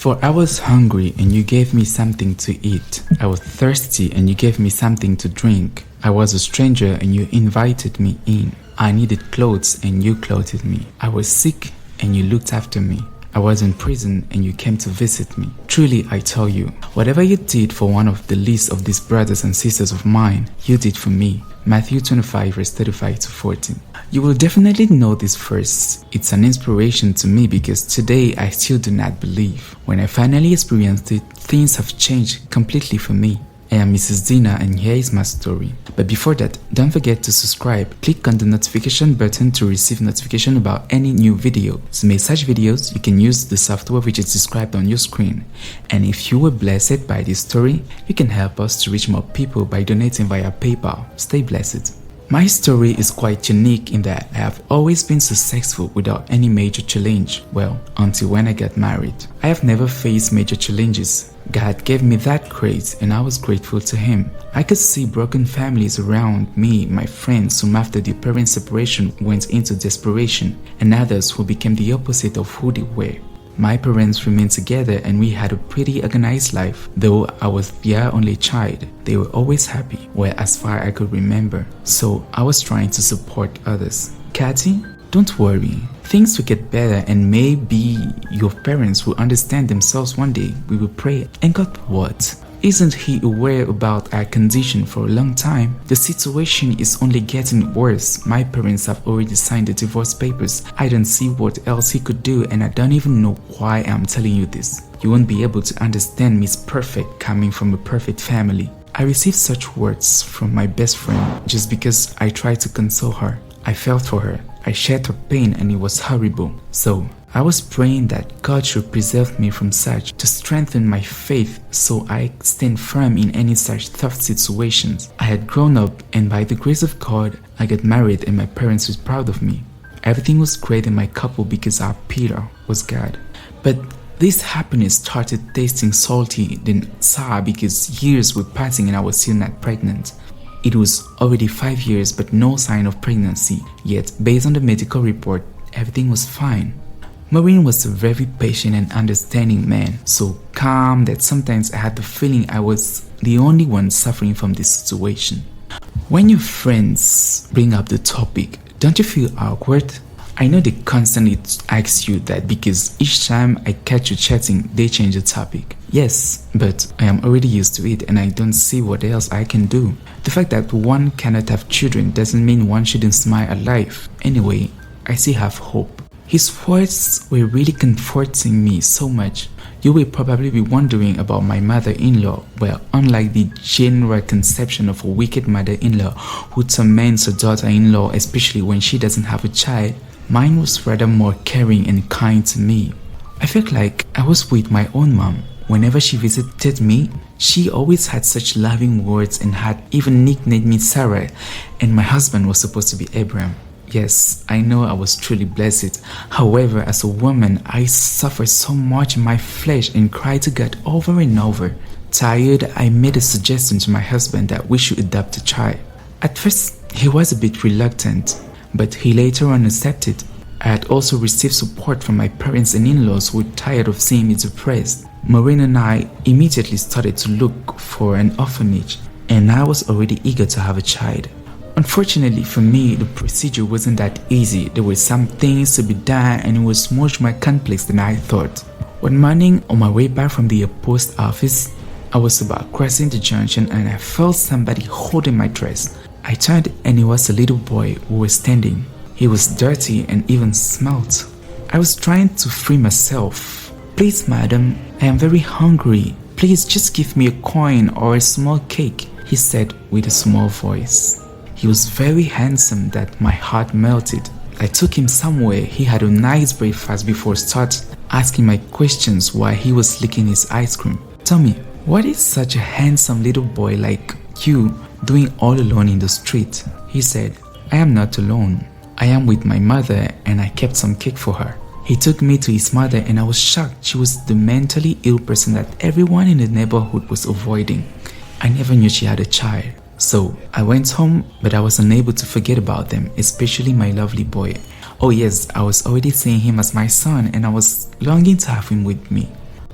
For I was hungry and you gave me something to eat. I was thirsty and you gave me something to drink. I was a stranger and you invited me in. I needed clothes and you clothed me. I was sick and you looked after me. I was in prison and you came to visit me. Truly I tell you, whatever you did for one of the least of these brothers and sisters of mine, you did for me. Matthew 25 verse 35 to 40. You will definitely know this verse. It's an inspiration to me because today I still do not believe. When I finally experienced it, things have changed completely for me. I am Mrs. Dina and here is my story. But before that, don't forget to subscribe. Click on the notification button to receive notification about any new video. To make such videos, you can use the software which is described on your screen. And if you were blessed by this story, you can help us to reach more people by donating via PayPal. Stay blessed. My story is quite unique in that I have always been successful without any major challenge. Well, until when I got married. I have never faced major challenges. God gave me that grace and I was grateful to Him. I could see broken families around me, my friends whom after their parent separation went into desperation, and others who became the opposite of who they were. My parents remained together and we had a pretty organized life. Though I was their only child, they were always happy, well as far as I could remember. So I was trying to support others. Kathy, don't worry. Things will get better and maybe your parents will understand themselves one day. We will pray. And God what? Isn't He aware about our condition for a long time? The situation is only getting worse. My parents have already signed the divorce papers. I don't see what else He could do and I don't even know why I'm telling you this. You won't be able to understand Miss Perfect coming from a perfect family. I received such words from my best friend just because I tried to console her. I felt for her. I shared her pain and it was horrible. So I was praying that God should preserve me from such, to strengthen my faith so I stand firm in any such tough situations. I had grown up and by the grace of God, I got married and my parents were proud of me. Everything was great in my couple because our pillar was God. But this happiness started tasting salty then sour because years were passing and I was still not pregnant. It was already 5 years but no sign of pregnancy, yet based on the medical report, everything was fine. Maureen was a very patient and understanding man, so calm that sometimes I had the feeling I was the only one suffering from this situation. When your friends bring up the topic, don't you feel awkward? I know they constantly ask you that because each time I catch you chatting, they change the topic. Yes, but I am already used to it and I don't see what else I can do. The fact that one cannot have children doesn't mean one shouldn't smile at life. Anyway, I still have hope. His words were really comforting me so much. You will probably be wondering about my mother-in-law. Well, unlike the general conception of a wicked mother-in-law who torments her daughter-in-law, especially when she doesn't have a child, mine was rather more caring and kind to me. I felt like I was with my own mom. Whenever she visited me, she always had such loving words and had even nicknamed me Sarah, and my husband was supposed to be Abraham. Yes, I know I was truly blessed. However, as a woman, I suffered so much in my flesh and cried to God over and over. Tired, I made a suggestion to my husband that we should adopt a child. At first, he was a bit reluctant, but he later on accepted. I had also received support from my parents and in-laws who were tired of seeing me depressed. Maureen and I immediately started to look for an orphanage, and I was already eager to have a child. Unfortunately for me, the procedure wasn't that easy. There were some things to be done and it was much more complex than I thought. One morning, on my way back from the post office, I was about crossing the junction and I felt somebody holding my dress. I turned and it was a little boy who was standing. He was dirty and even smelled. I was trying to free myself. "Please, madam, I am very hungry. Please just give me a coin or a small cake," he said with a small voice. He was very handsome that my heart melted. I took him somewhere. He had a nice breakfast before start asking my questions while he was licking his ice cream. "Tell me, what is such a handsome little boy like you doing all alone in the street?" He said. "I am not alone. I am with my mother and I kept some cake for her." He took me to his mother and I was shocked. She was the mentally ill person that everyone in the neighborhood was avoiding. I never knew she had a child. So I went home, but I was unable to forget about them, especially my lovely boy. Oh yes, I was already seeing him as my son and I was longing to have him with me.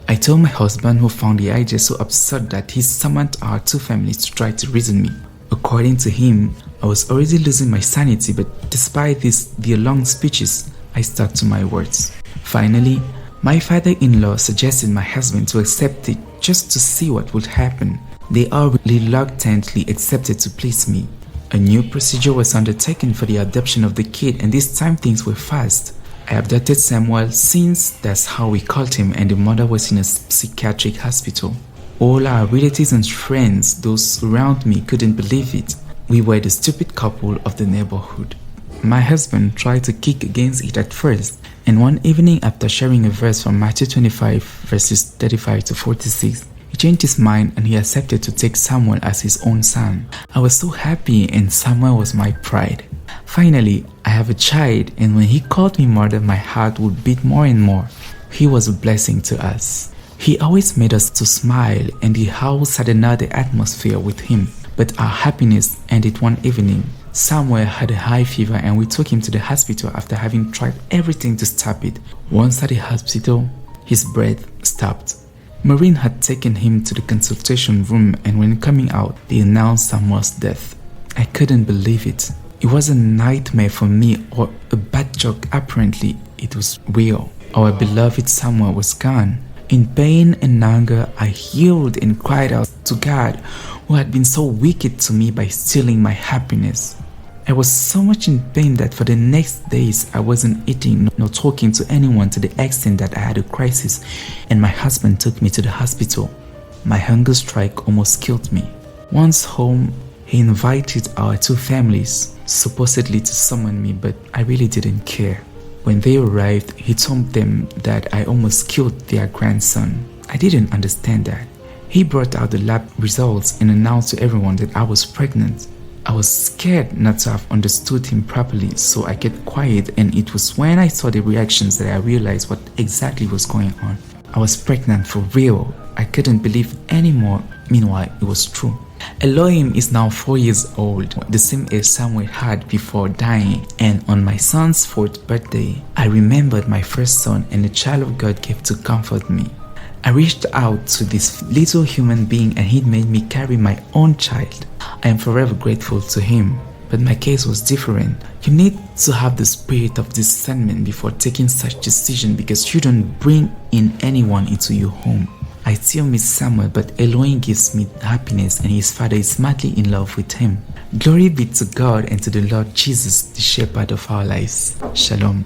I told my husband, who found the idea so absurd that he summoned our two families to try to reason me. According to him, I was already losing my sanity, but despite their long speeches, I stuck to my words. Finally, my father-in-law suggested my husband to accept it just to see what would happen. They all reluctantly accepted to please me. A new procedure was undertaken for the adoption of the kid, and this time things were fast. I abducted Samuel, since that's how we called him, and the mother was in a psychiatric hospital. All our relatives and friends, those around me, couldn't believe it. We were the stupid couple of the neighborhood. My husband tried to kick against it at first, and one evening, after sharing a verse from Matthew 25 verses 35 to 46, he changed his mind and he accepted to take Samuel as his own son. I was so happy, and Samuel was my pride. Finally, I have a child, and when he called me mother, my heart would beat more and more. He was a blessing to us. He always made us to smile, and the house had another atmosphere with him. But our happiness ended one evening. Samuel had a high fever, and we took him to the hospital after having tried everything to stop it. Once at the hospital, his breath stopped. Maureen had taken him to the consultation room, and when coming out, they announced Samuel's death. I couldn't believe it. It was a nightmare for me, or a bad joke. Apparently, it was real. Our beloved Samuel was gone. In pain and anger, I yelled and cried out to God, who had been so wicked to me by stealing my happiness. I was so much in pain that for the next days I wasn't eating nor talking to anyone, to the extent that I had a crisis and my husband took me to the hospital. My hunger strike almost killed me. Once home, he invited our two families, supposedly to summon me, but I really didn't care. When they arrived, he told them that I almost killed their grandson. I didn't understand that. He brought out the lab results and announced to everyone that I was pregnant. I was scared not to have understood him properly, so I kept quiet, and it was when I saw the reactions that I realized what exactly was going on. I was pregnant for real. I couldn't believe it anymore. Meanwhile, it was true. Elohim is now 4 years old, the same age Samuel had before dying, and on my son's 4th birthday, I remembered my first son and the child of God gave to comfort me. I reached out to this little human being, and he made me carry my own child. I am forever grateful to him. But my case was different. You need to have the spirit of discernment before taking such decision, because you don't bring in anyone into your home. I still miss Samuel, but Elohim gives me happiness, and his father is madly in love with him. Glory be to God and to the Lord Jesus, the shepherd of our lives. Shalom.